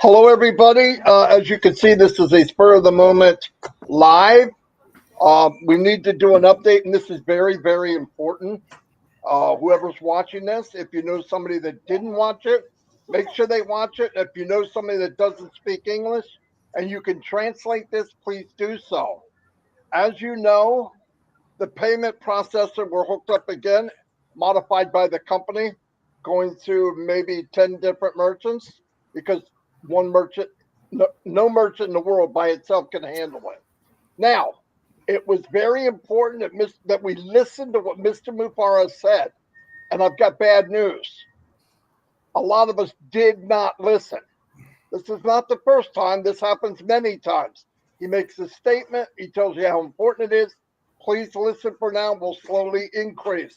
Hello, everybody. As you can see, this is a spur of the moment live. We need to do an update, and this is very, very important. Whoever's watching this, if you know somebody that didn't watch it, make sure they watch it. If you know somebody that doesn't speak English and you can translate this, please do so. As you know, the payment processor, we're hooked up again, modified by the company, going to maybe 10 different merchants because one merchant, no merchant in the world by itself can handle it. Now, it was very important that we listened to what Mr. Mufara said. And I've got bad news. A lot of us did not listen. This is not the first time. This happens many times. He makes a statement. He tells you how important it is. Please listen for now. We'll slowly increase.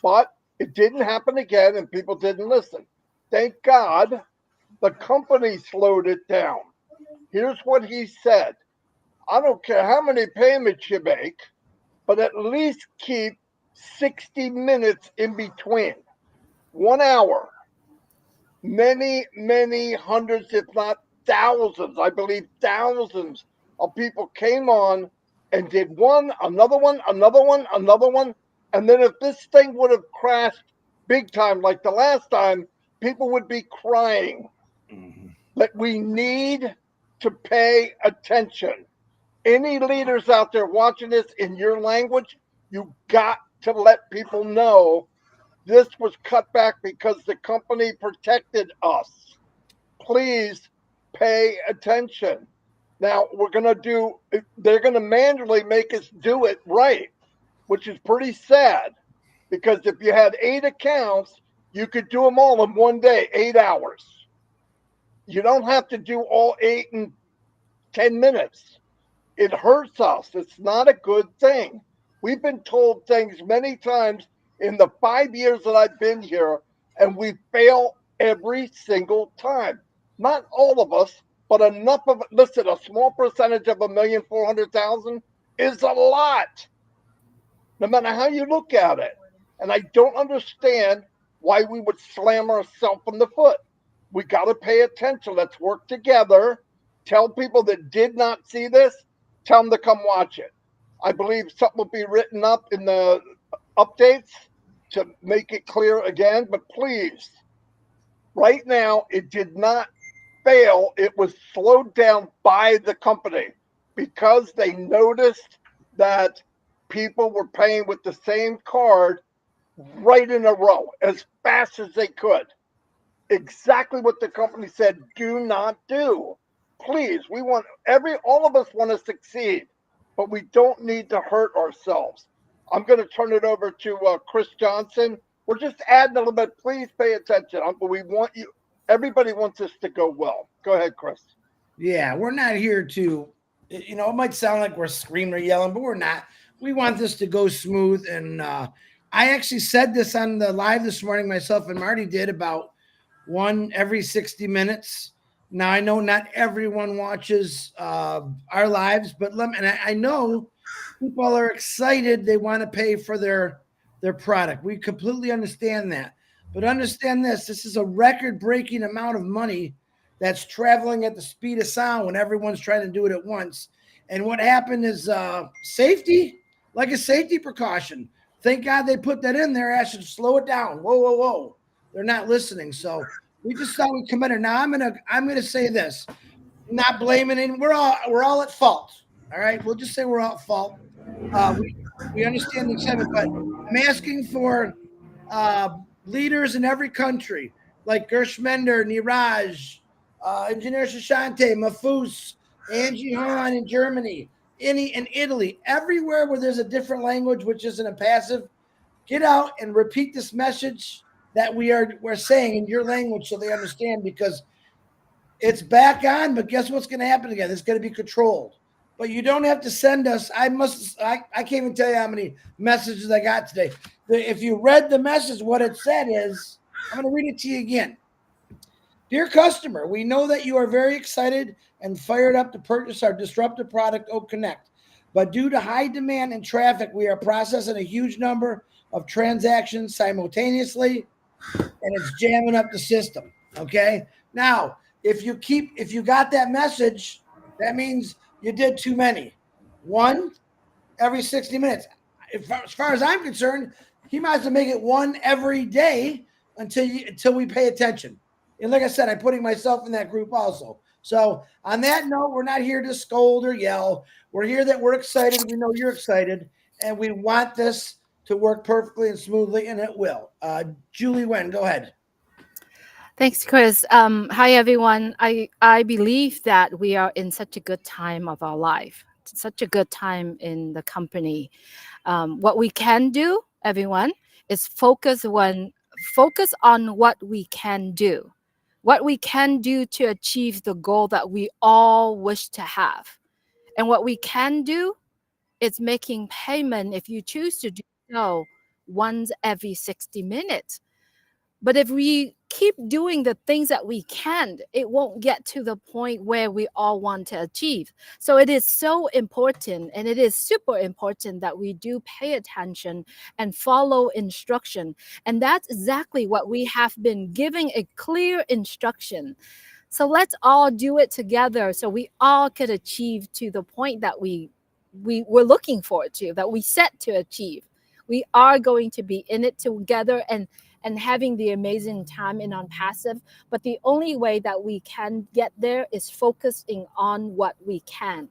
But it didn't happen again, and people didn't listen. Thank God the company slowed it down. Here's what he said. I don't care how many payments you make, but at least keep 60 minutes in between. 1 hour. Many hundreds, if not thousands, I believe thousands of people came on and did one, another one, another one, another one. And then if this thing would have crashed big time like the last time, people would be crying. But we need to pay attention. Any leaders out there watching this in your language, you got to let people know this was cut back because the company protected us. Please pay attention. Now, they're going to manually make us do it right, which is pretty sad because if you had 8 accounts, you could do them all in one day, 8 hours. You don't have to do all 8 in 10 minutes. It hurts us. It's not a good thing. We've been told things many times in the 5 years that I've been here, and we fail every single time. Not all of us, but enough of it. Listen, a small percentage of 1,400,000 is a lot, no matter how you look at it. And I don't understand why we would slam ourselves in the foot. We got to pay attention. Let's work together. Tell people that did not see this, tell them to come watch it. I believe something will be written up in the updates to make it clear again. But please, right now, it did not fail. It was slowed down by the company because they noticed that people were paying with the same card right in a row as fast as they could. Exactly what the company said, do not do. Please, we want all of us want to succeed, but we don't need to hurt ourselves. I'm going to turn it over to Chris Johnson. We're just adding a little bit. Please pay attention. But we want you. Everybody wants us to go well. Go ahead, Chris. Yeah, we're not here to, it might sound like we're screaming or yelling, but we're not. We want this to go smooth. And I actually said this on the live this morning, myself and Marty did, about one every 60 minutes. Now, I know not everyone watches our lives, but I know people are excited. They want to pay for their product. We completely understand that. But understand this is a record-breaking amount of money that's traveling at the speed of sound when everyone's trying to do it at once. And what happened is safety, like a safety precaution. Thank God they put that in there. I should slow it down. Whoa. They're not listening. So we just thought we'd come in here. Now I'm gonna say this. I'm not blaming it. We're all at fault. All right. We'll just say we're all at fault. We understand the excitement, but I'm asking for leaders in every country, like Gershmender, Niraj, Engineer Shashante, Mafus, Angie Hahn in Germany, in Italy, everywhere where there's a different language, which isn't a passive, get out and repeat this message that we're saying in your language so they understand, because it's back on, but guess what's going to happen again? It's going to be controlled. But you don't have to send us. I can't even tell you how many messages I got today. If you read the message, what it said is, I'm going to read it to you again. Dear customer, we know that you are very excited and fired up to purchase our disruptive product, Oak Connect. But due to high demand and traffic, we are processing a huge number of transactions simultaneously, and it's jamming up the system. Okay. Now, if you got that message, that means you did too many. One every 60 minutes. As far as I'm concerned, he might as well make it one every day until we pay attention. And like I said, I'm putting myself in that group also. So on that note, we're not here to scold or yell. We're here that we're excited. We know you're excited, and we want this to work perfectly and smoothly, and it will. Julie Wen, go ahead. Thanks, Chris. Hi, everyone. I believe that we are in such a good time of our life, such a good time in the company. What we can do, everyone, is focus on what we can do, what we can do to achieve the goal that we all wish to have. And what we can do is making payment if you choose to do so once every 60 minutes. But if we keep doing the things that we can, it won't get to the point where we all want to achieve. So it is so important, and it is super important that we do pay attention and follow instruction. And that's exactly what we have been giving a clear instruction. So let's all do it together so we all could achieve to the point that we were looking forward to, that we set to achieve. We are going to be in it together and having the amazing time in ONPASSIVE. But the only way that we can get there is focusing on what we can.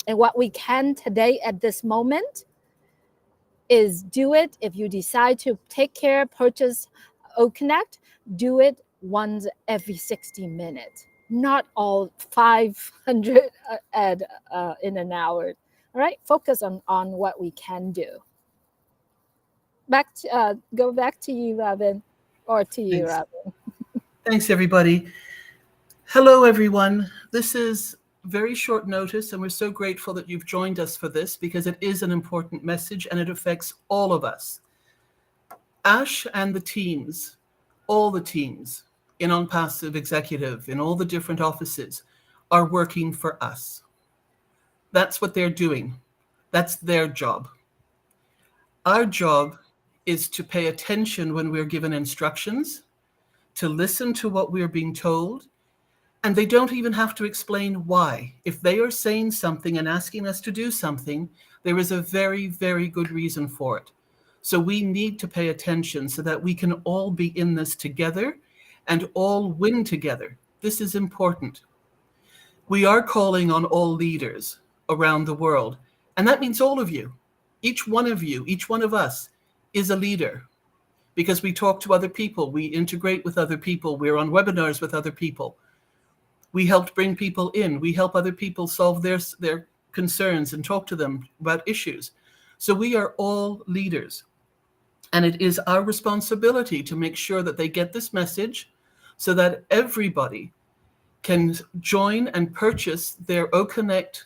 And what we can today at this moment is do it. If you decide to take care, purchase OConnect, do it once every 60 minutes, not all 500 in an hour. All right, focus on what we can do. Go back to you, Robin, or to you, Thanks. Robin. Thanks, everybody. Hello, everyone. This is very short notice, and we're so grateful that you've joined us for this because it is an important message and it affects all of us. Ash and the teams, all the teams in ONPASSIVE Executive, in all the different offices, are working for us. That's what they're doing. That's their job. Our job is to pay attention when we're given instructions, to listen to what we're being told, and they don't even have to explain why. If they are saying something and asking us to do something, there is a very, very good reason for it. So we need to pay attention so that we can all be in this together and all win together. This is important. We are calling on all leaders around the world, and that means all of you. Each one of us is a leader because we talk to other people, we integrate with other people, we're on webinars with other people. We helped bring people in, we help other people solve their concerns and talk to them about issues. So we are all leaders. And it is our responsibility to make sure that they get this message so that everybody can join and purchase their OConnect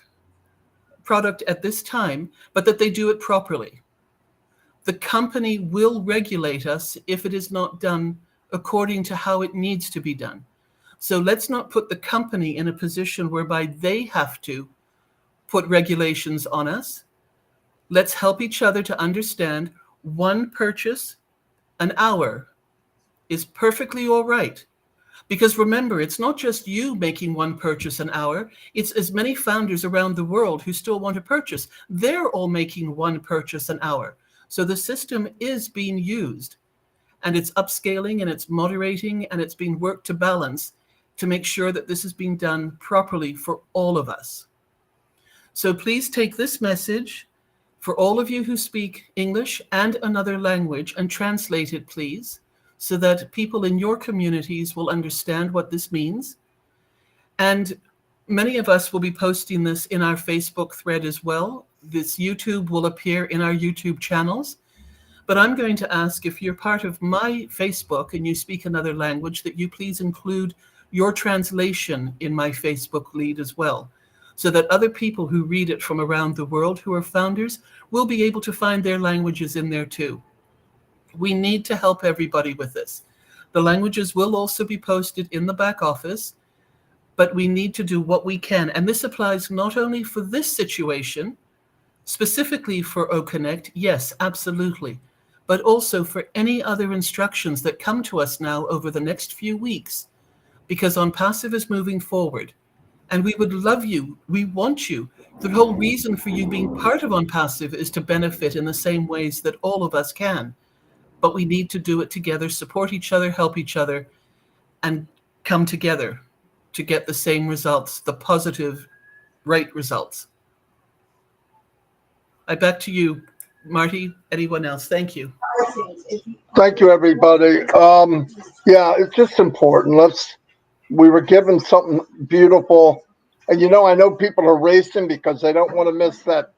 product at this time, but that they do it properly. The company will regulate us if it is not done according to how it needs to be done. So let's not put the company in a position whereby they have to put regulations on us. Let's help each other to understand one purchase an hour is perfectly all right. Because remember, it's not just you making one purchase an hour. It's as many founders around the world who still want to purchase. They're all making one purchase an hour. So the system is being used, and it's upscaling and it's moderating and it's being worked to balance to make sure that this is being done properly for all of us. So please take this message for all of you who speak English and another language and translate it, please, so that people in your communities will understand what this means. And many of us will be posting this in our Facebook thread as well. This YouTube will appear in our YouTube channels. But I'm going to ask, if you're part of my Facebook and you speak another language, that you please include your translation in my Facebook lead as well, so that other people who read it from around the world who are founders will be able to find their languages in there too. We need to help everybody with this. The languages will also be posted in the back office, but we need to do what we can. And this applies not only for this situation, specifically for OConnect, yes, absolutely, but also for any other instructions that come to us now over the next few weeks. because ONPASSIVE is moving forward. And we would love you. We want you. The whole reason for you being part of ONPASSIVE is to benefit in the same ways that all of us can. But we need to do it together, support each other, help each other, and come together to get the same results, the positive, right results. Back to you, Marty. Anyone else? Thank you. Thank you, everybody. Yeah, it's just important. We were given something beautiful. And I know people are racing because they don't want to miss that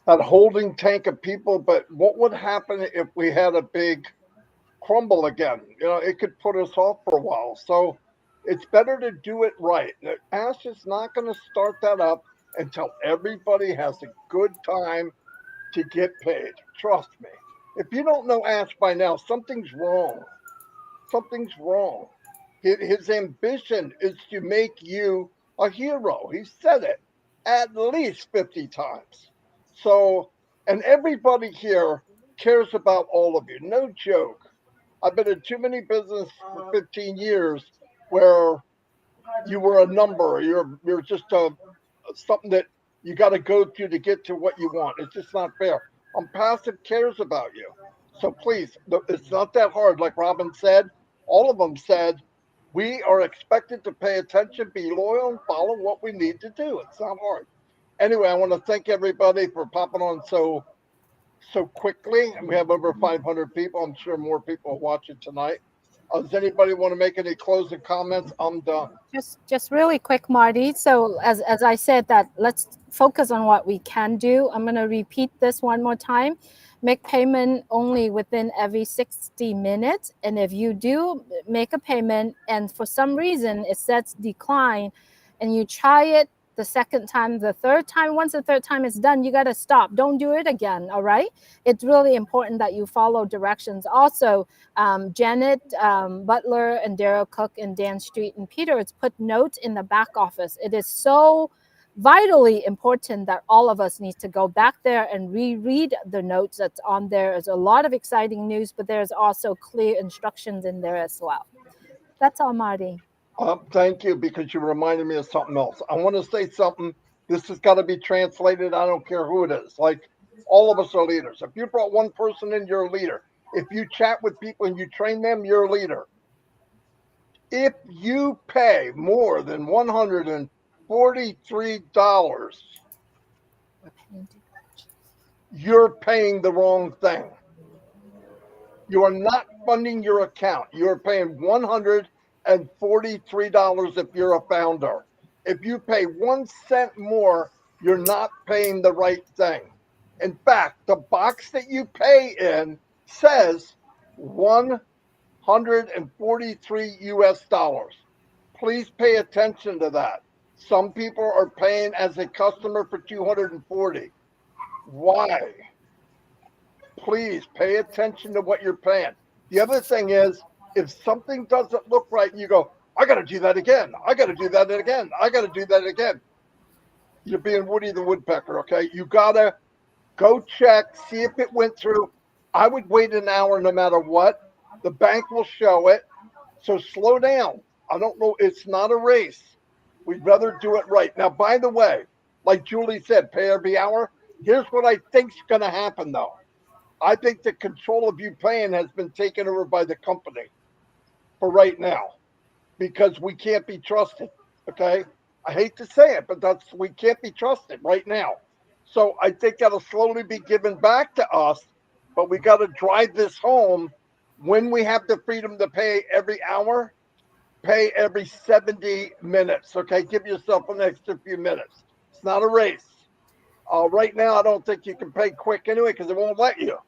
holding tank of people. But what would happen if we had a big crumble again? It could put us off for a while. So it's better to do it right. Ash is not going to start that up until everybody has a good time to get paid. Trust me. If you don't know Ash by now, something's wrong. Something's wrong. His ambition is to make you a hero. He said it at least 50 times. So, and everybody here cares about all of you. No joke. I've been in too many businesses for 15 years where you were a number. You're just something that you got to go through to get to what you want. It's just not fair. ONPASSIVE cares about you. So please, it's not that hard. Like Robin said, all of them said, we are expected to pay attention, be loyal, and follow what we need to do. It's not hard. Anyway, I want to thank everybody for popping on so quickly. We have over 500 people. I'm sure more people are watching tonight. Does anybody want to make any closing comments? I'm done. Just really quick, Marty. So as I said, that let's focus on what we can do. I'm going to repeat this one more time. Make payment only within every 60 minutes. And if you do make a payment and for some reason it says decline and you try it the second time, the third time, once the third time is done, you got to stop. Don't do it again. All right. It's really important that you follow directions. Also, Janet Butler and Daryl Cook and Dan Street and Peter, it's put notes in the back office. It is so vitally important that all of us need to go back there and reread the notes that's on there. There's a lot of exciting news, but there's also clear instructions in there as well. That's all, Marty. Thank you, because you reminded me of something else. I want to say something. This has got to be translated. I don't care who it is. Like, all of us are leaders. If you brought one person in, you're a leader. If you chat with people and you train them, you're a leader. If you pay more than $143, you're paying the wrong thing. You are not funding your account. You're paying $143 if you're a founder. If you pay 1 cent more, you're not paying the right thing. In fact, the box that you pay in says 143 US dollars. Please pay attention to that. Some people are paying as a customer for 240. Why? Please pay attention to what you're paying. The other thing is, if something doesn't look right, you go, I got to do that again. I got to do that again. I got to do that again. You're being Woody the Woodpecker, okay? You got to go check, see if it went through. I would wait an hour no matter what. The bank will show it. So slow down. I don't know. It's not a race. We'd rather do it right. Now, by the way, like Julie said, pay every hour. Here's what I think's going to happen, though. I think the control of you paying has been taken over by the company for right now, because we can't be trusted. Okay. I hate to say it, but we can't be trusted right now. So I think that'll slowly be given back to us, but we got to drive this home. When we have the freedom to pay every hour, pay every 70 minutes. Okay. Give yourself an extra few minutes. It's not a race. Right now, I don't think you can pay quick anyway, because it won't let you.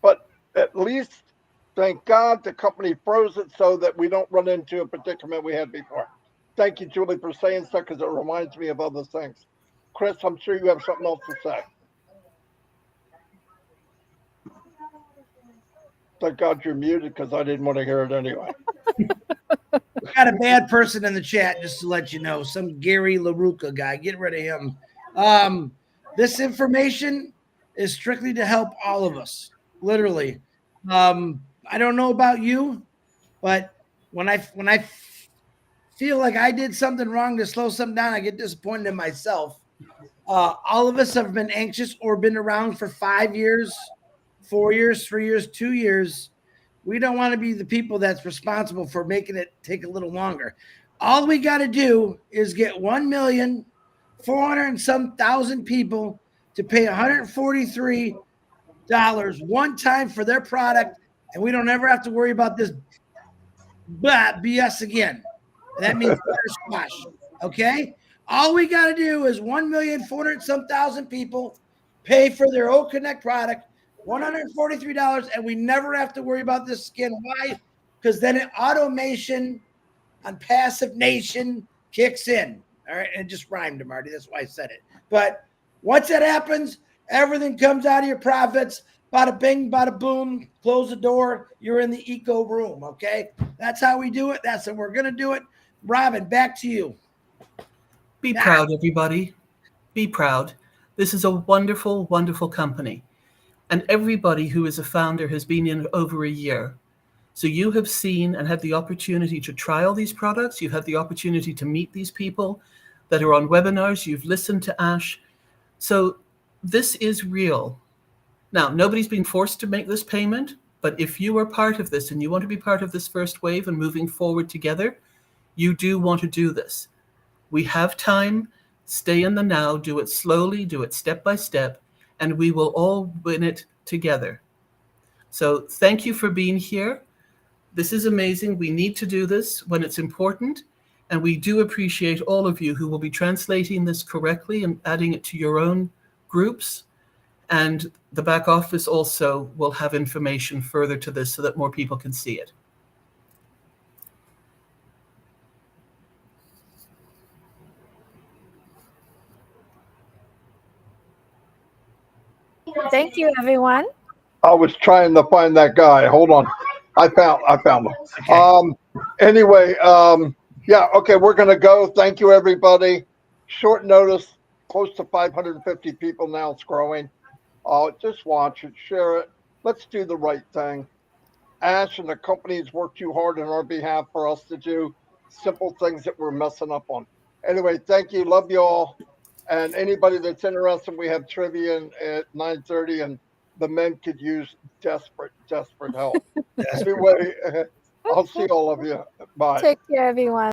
But at least, thank God, the company froze it so that we don't run into a predicament we had before. Thank you, Julie, for saying so, because it reminds me of other things. Chris, I'm sure you have something else to say. Thank God you're muted, because I didn't want to hear it anyway. Got a bad person in the chat, just to let you know. Some Gary LaRuca guy. Get rid of him. This information is strictly to help all of us. Literally. I don't know about you, but when I feel like I did something wrong to slow something down, I get disappointed in myself. All of us have been anxious or been around for 5 years, 4 years, 3 years, 2 years. We don't want to be the people that's responsible for making it take a little longer. All we got to do is get 1,400,000 and some thousand people to pay $143 one time for their product, and we don't ever have to worry about this BS again. That means better squash. Okay? All we got to do is 1,400,000 and some thousand people pay for their O Connect product, $143, and we never have to worry about this again. Why? Because then automation on Passive Nation kicks in. All right, and it just rhymed, Marty. That's why I said it. But once that happens, everything comes out of your profits. Bada bing, bada boom. Close the door. You're in the eco room. Okay, that's how we do it. That's how we're gonna do it. Robin, back to you. Be proud, everybody. Be proud. This is a wonderful, wonderful company. And everybody who is a founder has been in over a year. So you have seen and had the opportunity to trial these products. You've had the opportunity to meet these people that are on webinars. You've listened to Ash. So this is real. Now, nobody's been forced to make this payment, but if you are part of this and you want to be part of this first wave and moving forward together, you do want to do this. We have time. Stay in the now. Do it slowly. Do it step by step. And we will all win it together. So thank you for being here. This is amazing. We need to do this when it's important. And we do appreciate all of you who will be translating this correctly and adding it to your own groups. And the back office also will have information further to this so that more people can see it. Thank you, everyone. I was trying to find that guy. Hold on. I found him. Okay. Anyway, yeah, okay, we're gonna go. Thank you, everybody. Short notice, close to 550 people now. It's growing. Just watch it, share it. Let's do the right thing. Ash and the company's worked too hard on our behalf for us to do simple things that we're messing up on. Anyway, thank you. Love you all. And anybody that's interested, we have trivia at 9:30, and the men could use desperate help. Anyway, I'll see all of you. Bye. Take care, everyone.